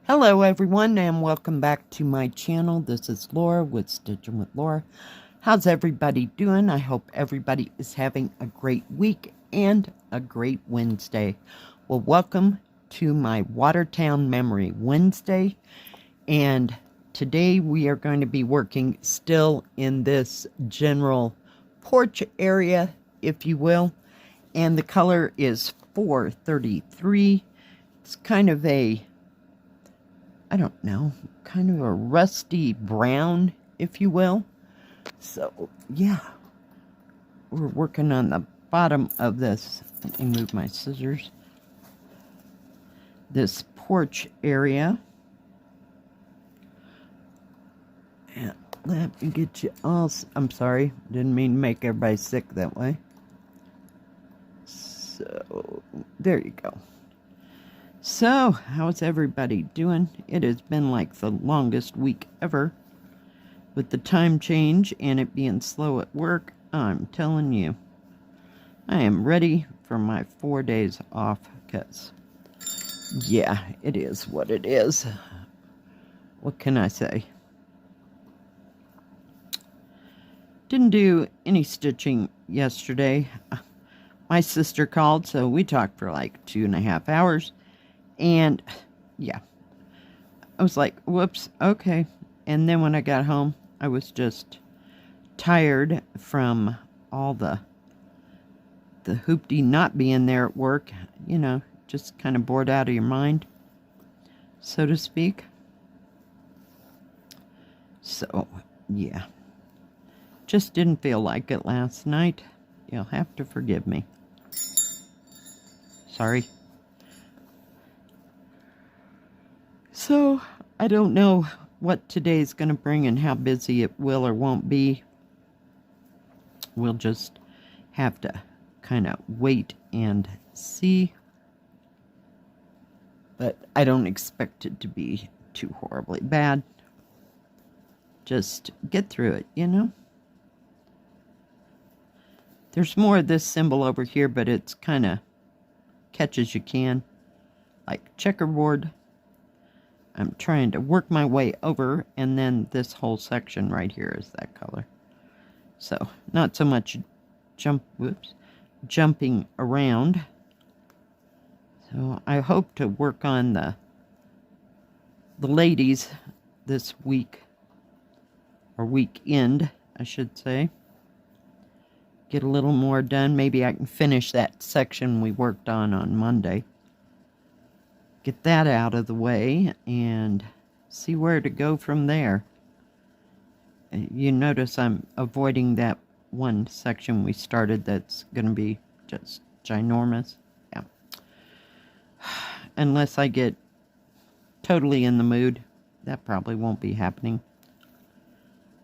Hello everyone and welcome back to my channel. This is Laura with Stitching with Laura. How's everybody doing? I hope everybody is having a great week and a great Wednesday. Well, welcome to my Watertown Memory Wednesday, and today we are going to be working still in this general porch area, if you will, and the color is 433. It's kind of a I don't know, kind of a rusty brown, if you will. So, yeah, we're working on the bottom of this. Let me move my scissors. This porch area. And let me get you all, I'm sorry, didn't mean to make everybody sick that way. So, there you go. So, how's everybody doing? It has been like the longest week ever. With the time change and it being slow at work, I'm telling you, I am ready for my 4 days off, because, yeah, it is what it is. What can I say? Didn't do any stitching yesterday. My sister called, so we talked for like 2.5 hours. And, yeah, I was like, whoops, okay. And then when I got home, I was just tired from all the hoopty not being there at work. You know, just kind of bored out of your mind, so to speak. So, yeah. Just didn't feel like it last night. You'll have to forgive me. Sorry. So, I don't know what today's going to bring and how busy it will or won't be. We'll just have to kind of wait and see. But I don't expect it to be too horribly bad. Just get through it, you know? There's more of this symbol over here, but it's kind of catch as you can, like checkerboard. I'm trying to work my way over, and then this whole section right here is that color. So, not so much jumping around. So, I hope to work on the ladies this week, or weekend, I should say. Get a little more done. Maybe I can finish that section we worked on Monday. Get that out of the way and see where to go from there. You notice I'm avoiding that one section we started that's going to be just ginormous. Yeah. Unless I get totally in the mood, that probably won't be happening.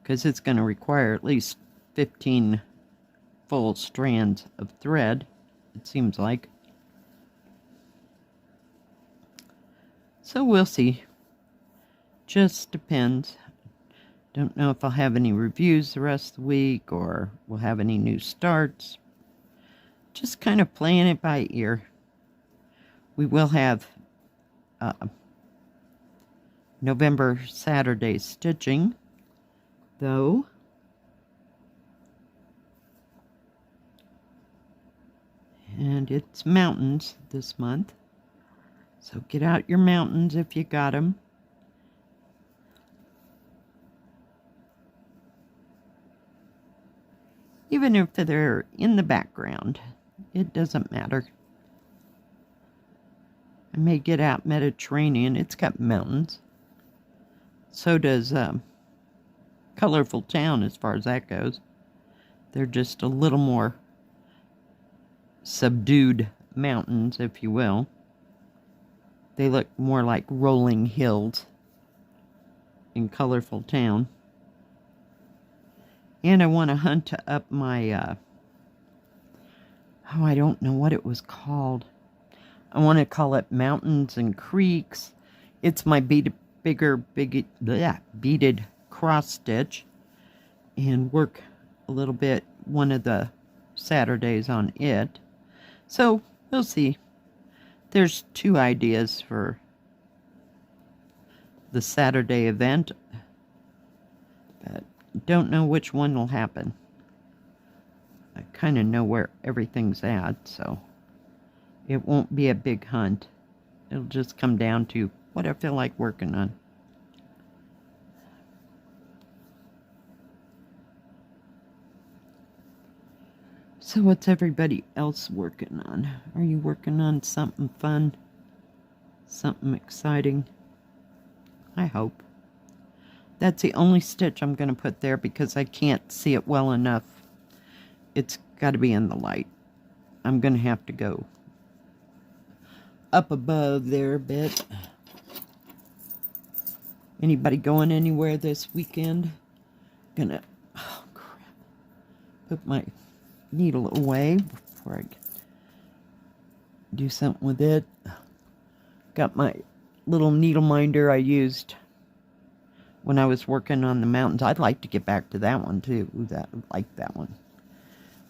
Because it's going to require at least 15 full strands of thread, it seems like. So we'll see. Just depends. Don't know if I'll have any reviews the rest of the week or we'll have any new starts. Just kind of playing it by ear. We will have November Saturday stitching, though. And it's mountains this month. So get out your mountains if you got them. Even if they're in the background, it doesn't matter. I may get out Mediterranean. It's got mountains. So does Colorful Town as far as that goes. They're just a little more subdued mountains, if you will. They look more like rolling hills in Colorful Town. And I want to hunt up my, I don't know what it was called. I want to call it Mountains and Creeks. It's my beaded cross stitch. And work a little bit one of the Saturdays on it. So, we'll see. There's 2 ideas for the Saturday event, but don't know which one will happen. I kind of know where everything's at, so it won't be a big hunt. It'll just come down to what I feel like working on. So what's everybody else working on? Are you working on something fun? Something exciting? I hope. That's the only stitch I'm going to put there because I can't see it well enough. It's got to be in the light. I'm going to have to go up above there a bit. Anybody going anywhere this weekend? Gonna, oh crap, put my needle away before I do something with it. Got my little needle minder I used when I was working on the mountains. I'd like to get back to that one too. I like that one.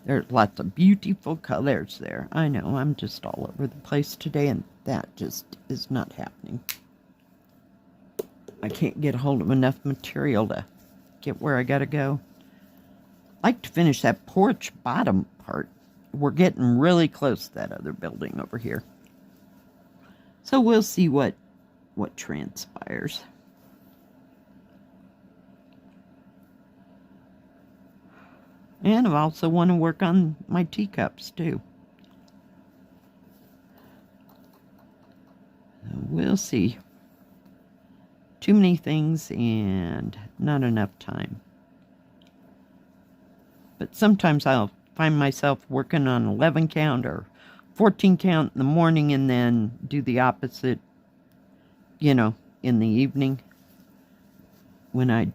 There's lots of beautiful colors there. I know, I'm just all over the place today, and that just is not happening. I can't get a hold of enough material to get where I gotta go. I'd like to finish that porch bottom part. We're getting really close to that other building over here. So we'll see what transpires. And I also want to work on my teacups too. We'll see. Too many things and not enough time. But sometimes I'll find myself working on 11 count or 14 count in the morning and then do the opposite, you know, in the evening when I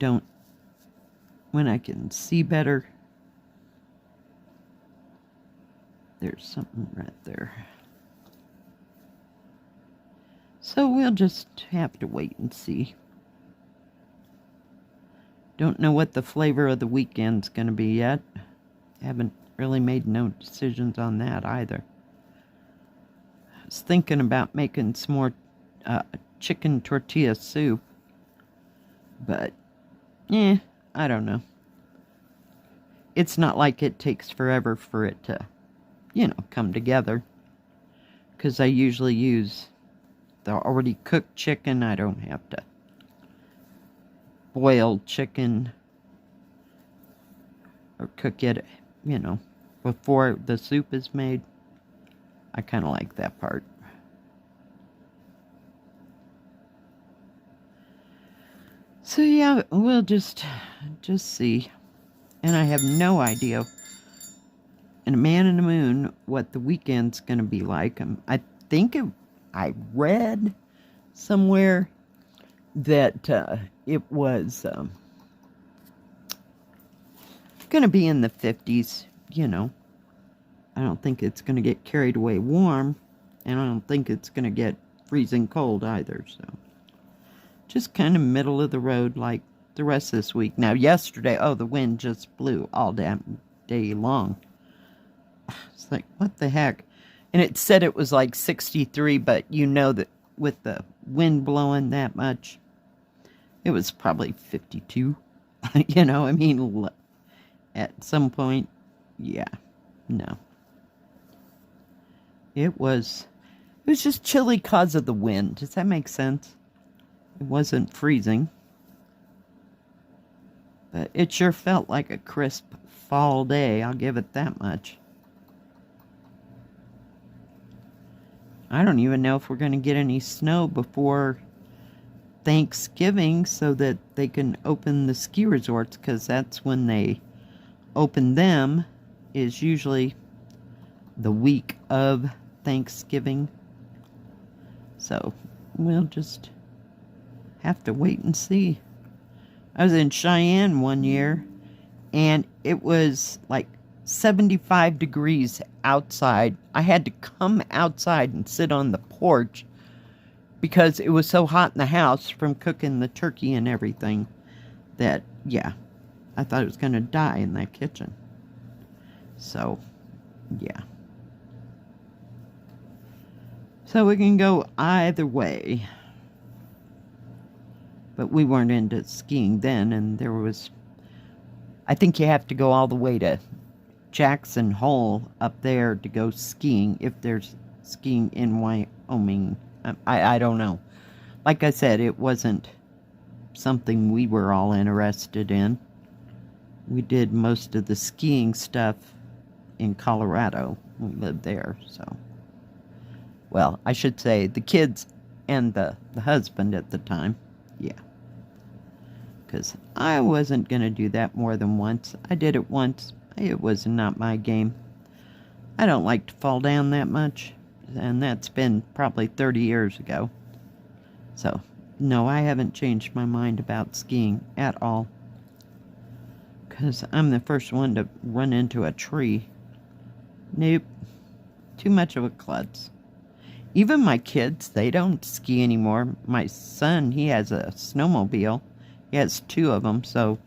can see better. There's something right there. So we'll just have to wait and see. Don't know what the flavor of the weekend's going to be yet. Haven't really made no decisions on that either. I was thinking about making some more chicken tortilla soup. But, I don't know. It's not like it takes forever for it to, come together. Because I usually use the already cooked chicken. I don't have to boil chicken or cook it, before the soup is made. I kind of like that part. So yeah, we'll just see. And I have no idea, in a man in the moon, what the weekend's going to be like. I think I read somewhere that it was going to be in the 50s, I don't think it's going to get carried away warm, and I don't think it's going to get freezing cold either, so just kind of middle of the road like the rest of this week. Now yesterday, the wind just blew all damn day long. It's like, what the heck? And it said it was like 63, but that with the wind blowing that much, it was probably 52. At some point, yeah, no. It was just chilly because of the wind. Does that make sense? It wasn't freezing. But it sure felt like a crisp fall day, I'll give it that much. I don't even know if we're going to get any snow before Thanksgiving so that they can open the ski resorts, because that's when they open them, is usually the week of Thanksgiving. So we'll just have to wait and see. I was in Cheyenne one year, and it was like 75 degrees outside. I had to come outside and sit on the porch because it was so hot in the house from cooking the turkey and everything that, yeah, I thought it was going to die in that kitchen. So, yeah. So we can go either way. But we weren't into skiing then, and I think you have to go all the way to Jackson Hole up there to go skiing, if there's skiing in Wyoming. I don't know. Like I said, it wasn't something we were all interested in. We did most of the skiing stuff in Colorado. We lived there, so. Well, I should say the kids and the husband at the time. Yeah. Because I wasn't going to do that more than once. I did it once. It was not my game. I don't like to fall down that much. And that's been probably 30 years ago. So, no, I haven't changed my mind about skiing at all. Because I'm the first one to run into a tree. Nope. Too much of a klutz. Even my kids, they don't ski anymore. My son, he has a snowmobile. He has 2 of them, so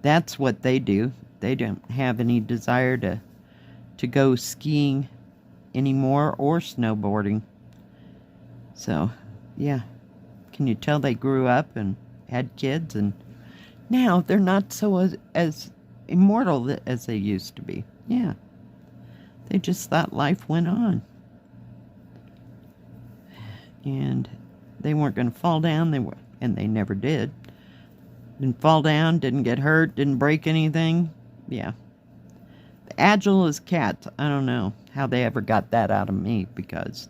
that's what they do. They don't have any desire to go skiing anymore or snowboarding. So, yeah. Can you tell they grew up and had kids, and now they're not so as immortal as they used to be. Yeah. They just thought life went on. And they weren't going to fall down, and they never did. Didn't fall down, didn't get hurt, didn't break anything. Yeah. Agile as cats. I don't know how they ever got that out of me, because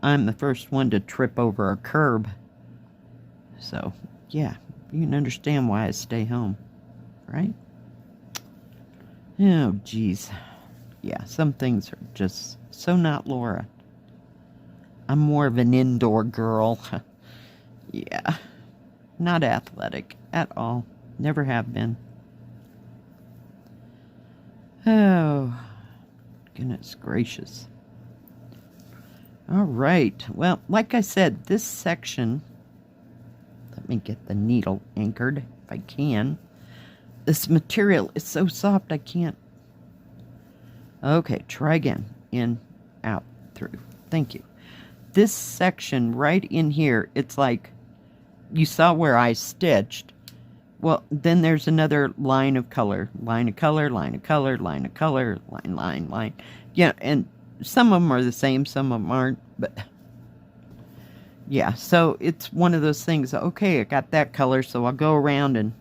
I'm the first one to trip over a curb. So, yeah, you can understand why I stay home, right? Oh, geez. Yeah, some things are just so not Lora. I'm more of an indoor girl. Yeah. Not athletic at all. Never have been. Oh, goodness gracious. All right. Well, like I said, this section, let me get the needle anchored if I can. This material is so soft I can't. Okay, try again. In, out, through. Thank you. This section right in here, it's like, you saw where I stitched. Well, then there's another line of color. Line of color, line of color, line of color, line. Yeah, and some of them are the same, some of them aren't. But, yeah, so it's one of those things. Okay, I got that color, so I'll go around and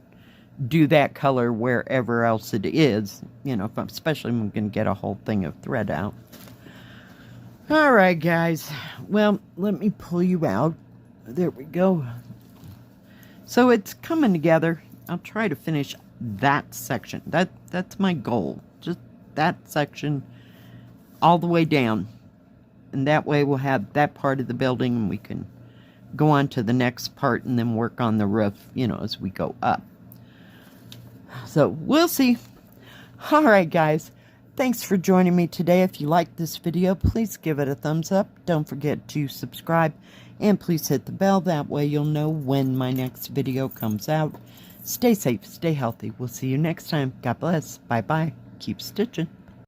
do that color wherever else it is. You know, especially if I'm going to get a whole thing of thread out. All right, guys. Well, let me pull you out. There we go. So it's coming together. I'll try to finish that section. That's my goal. Just that section all the way down. And that way we'll have that part of the building, and we can go on to the next part and then work on the roof, you know, as we go up. So we'll see. All right, guys. Thanks for joining me today. If you liked this video, please give it a thumbs up. Don't forget to subscribe, and please hit the bell. That way you'll know when my next video comes out. Stay safe, stay healthy. We'll see you next time. God bless. Bye-bye. Keep stitching.